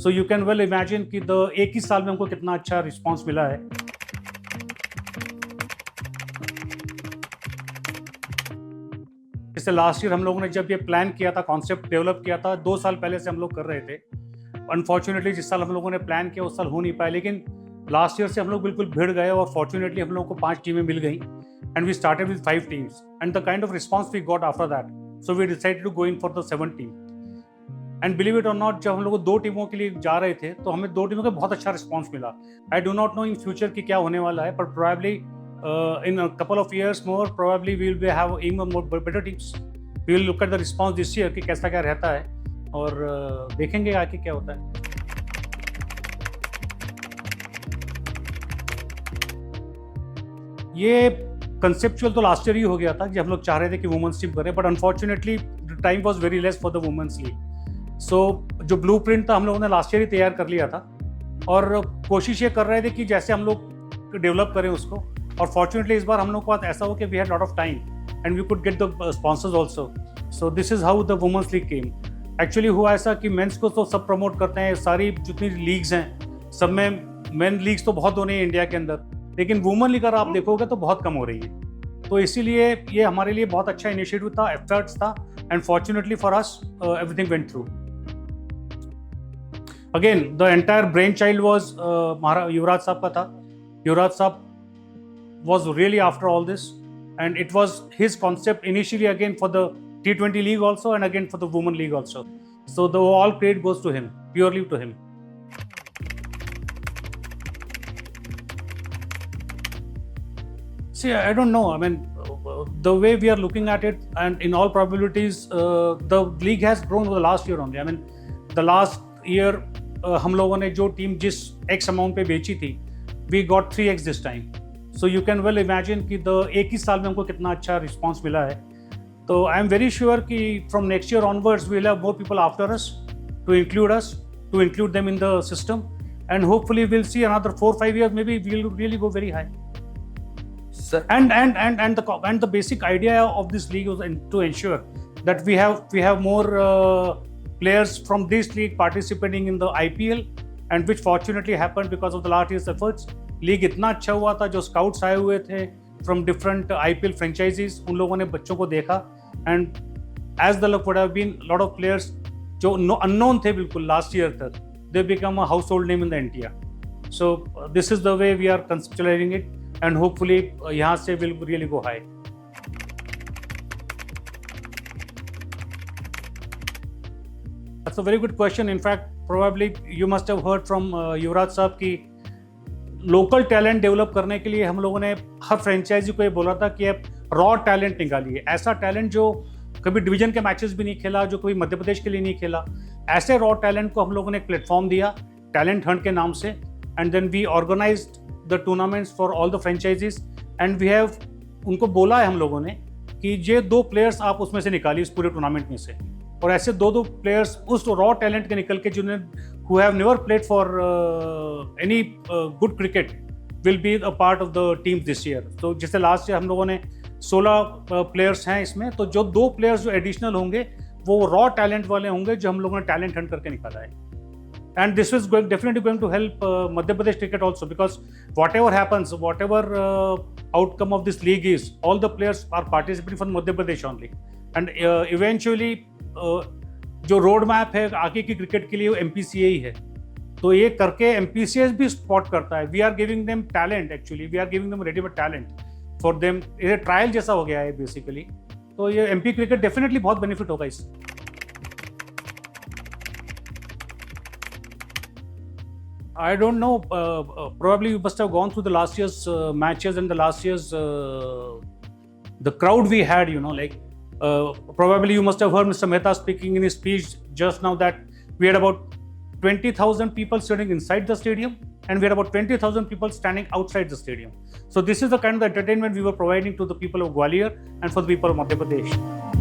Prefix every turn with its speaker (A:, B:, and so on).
A: So you can well imagine कि एक ही साल में हमको कितना अच्छा रिस्पॉन्स मिला है। जैसे लास्ट ईयर हम लोगों ने जब ये प्लान किया था, कॉन्सेप्ट डेवलप किया था, 2 साल पहले से हम लोग कर रहे थे। अनफॉर्चुनेटली जिस साल हम लोगों ने प्लान किया उस साल हो नहीं पाया, लेकिन लास्ट ईयर से हम लोग बिल्कुल भिड़ गए और फॉर्चुनेटली हम लोग को 5 टीमें मिल गई and we started with 5 teams and the kind of response we got after that, so we decided to go in for the 7 team. And believe it और नॉट, जब हम लोग 2 टीमों के लिए जा रहे थे तो हमें 2 टीमों का बहुत अच्छा रिस्पॉन्स मिला। I do not know in future कि क्या होने वाला है, but probably in a couple of years more probably we will have even more better teams. We will look at the response this year कि कैसा क्या रहता है और देखेंगे आगे क्या होता है। ये कंसेप्चुअल तो लास्ट ईयर ही हो गया था कि हम लोग चाह रहे थे कि वुमेन्स टीम करें, but unfortunately time was very less for the women's league. So जो ब्लूप्रिंट था हम लोगों ने लास्ट ईयर ही तैयार कर लिया था और कोशिश ये कर रहे थे कि जैसे हम लोग डेवलप करें उसको, और फॉर्चुनेटली इस बार हम लोग के पास ऐसा हो कि we had lot of time and we could get the sponsors also. So this is how the women's league came. Actually हुआ ऐसा कि मेंस को तो सब प्रमोट करते हैं, सारी जितनी लीग्स हैं सब में मेन लीग्स तो बहुत होने हैं इंडिया के अंदर, लेकिन वुमेन लीग अगर आप देखोगे तो बहुत कम हो रही है। तो इसीलिए ये हमारे लिए बहुत अच्छा इनिशिएटिव था, एफर्ट्स था, and fortunately for us everything went through. Again the entire brainchild was Yuvraj साहब का था। युवराज साहब was really after all this, and it was his concept initially, again for the T20 league also and again for the women league also. So the all credit goes to him, purely to him. See, I don't know, I mean the way we are looking at it, and in all probabilities the league has grown over the last year only. I mean the last year हम लोगों ने जो team जिस X amount पे बेची थी, we got 3x this time. So you can well imagine कि एक ही साल में हमको कितना अच्छा रिस्पॉन्स मिला है। तो आई एम वेरी श्योर कि from next year onwards we will have more people after us to include them in the system, and hopefully will see another 4-5 years maybe we will really go very high. Sir. And the basic idea of this league was to ensure that we have more players from this league participating in the IPL, and which fortunately happened because of the last year's efforts. League इतना अच्छा हुआ था, जो scouts आए हुए थे from different IPL franchises, उन लोगों ने बच्चों को देखा, and as the luck would have been lot of players जो अननोन थे बिल्कुल लास्ट ईयर तक, they become a household name in the India. So this is the way we are conceptualising it, and hopefully यहाँ से will really go high. That's a very good question. In fact, probably you must have heard from युवराज साहब की local talent develop करने के लिए हम लोगों ने हर फ्रेंचाइजी को ये बोला था कि आप रॉ टैलेंट निकालिए, ऐसा टैलेंट जो कभी डिवीजन के मैचेस भी नहीं खेला, जो कभी मध्य प्रदेश के लिए नहीं खेला, ऐसे रॉ टैलेंट को हम लोगों ने एक प्लेटफॉर्म दिया टैलेंट हंट के नाम से, and then we organised the tournaments for all the franchises, and we have उनको बोला है हम लोगों ने कि ये 2 प्लेयर्स आप उसमें से निकालिए इस पूरे टूर्नामेंट में से, और ऐसे 2 प्लेयर्स उस रॉ टैलेंट के निकल के जिन्हें who have never played for any good cricket will be a part of the team this year. तो जैसे लास्ट ईयर हम लोगों ने 16 प्लेयर्स हैं इसमें, तो जो 2 प्लेयर्स जो एडिशनल होंगे वो रॉ टैलेंट वाले होंगे जो हम लोगों ने टैलेंट हंट करके निकाला है, and this is definitely going to help Madhya Pradesh cricket also, because whatever happens, whatever outcome of this league is, all the players are participating from Madhya Pradesh only, and eventually जो road map है आगे की cricket के लिए वो MPCA ही है, तो ये करके MPCA भी स्पॉट करता है। We are giving them talent, actually we are giving them readymade talent for them, ये ट्रायल जैसा हो गया है बेसिकली, तो ये MP क्रिकेट डेफिनेटली बहुत बेनिफिट होगा इससे। I don't know, probably you must have gone through the last year's matches and the last year's the crowd we had, you know, like probably you must have heard Mr. Mehta speaking in his speech just now that we had about 20,000 people sitting inside the stadium and we had about 20,000 people standing outside the stadium. So this is the kind of entertainment we were providing to the people of Gwalior and for the people of Madhya Pradesh.